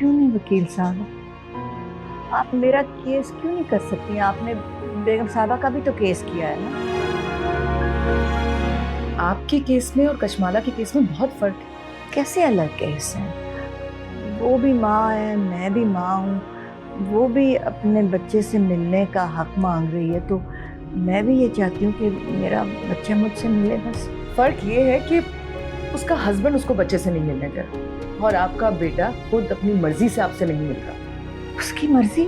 क्यों नहीं वकील साहब? आप मेरा केस क्यों नहीं कर सकती? आपने बेगम साहबा का भी तो केस किया है ना। आपके केस में और कशमाला के केस में बहुत फर्क है। कैसे अलग केस हैं? वो भी माँ है, मैं भी माँ हूँ। वो भी अपने बच्चे से मिलने का हक मांग रही है, तो मैं भी ये चाहती हूँ कि मेरा बच्चा मुझसे मिले बस। फर्क ये है कि उसका हस्बैंड उसको बच्चे से नहीं मिलने दे रहा और आपका बेटा खुद अपनी मर्जी से आपसे नहीं मिल रहा। उसकी मर्जी?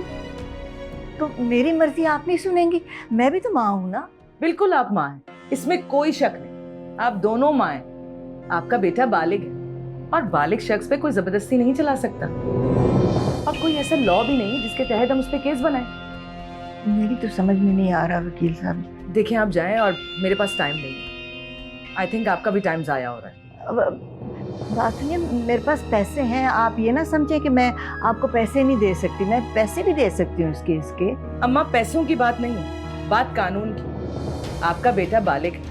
तो मेरी मर्जी आप नहीं सुनेंगी? मैं भी तो माँ हूँ ना। बिल्कुल आप माँ हैं, इसमें कोई शक नहीं। आप दोनों माँ हैं। आपका बेटा बालिग है और बालिग शख्स पे कोई जबरदस्ती नहीं चला सकता और कोई ऐसा लॉ भी नहीं जिसके तहत हम उस पर केस बनाएं। मेरी तो समझ में नहीं आ रहा वकील साहब। देखें, आप जाएं और मेरे पास टाइम नहीं है। आई थिंक आपका भी टाइम जाया हो रहा है। बात सुनिए, मेरे पास पैसे हैं। आप ये ना समझे कि मैं आपको पैसे नहीं दे सकती। मैं पैसे भी दे सकती हूँ इस केस के। अम्मा, पैसों की बात नहीं है, बात कानून की। आपका बेटा बालिग है,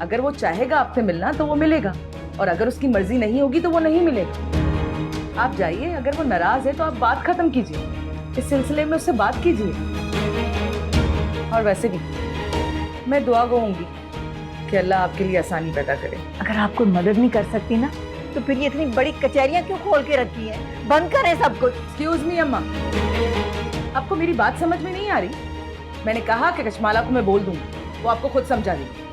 अगर वो चाहेगा आपसे मिलना तो वो मिलेगा और अगर उसकी मर्जी नहीं होगी तो वो नहीं मिलेगा। आप जाइए, अगर वो नाराज है तो आप बात खत्म कीजिए, इस सिलसिले में उससे बात कीजिए। और वैसे भी मैं दुआ गूंगी कि अल्लाह आपके लिए आसानी पैदा करे। अगर आप कोई मदद नहीं कर सकती ना, तो फिर ये इतनी बड़ी कचहरियां क्यों खोल के रखी हैं? बंद करें सब कुछ। एक्सक्यूज मी अम्मा, आपको मेरी बात समझ में नहीं आ रही? मैंने कहा कि कशमाला को मैं बोल दूंगी, वो आपको खुद समझा देगी।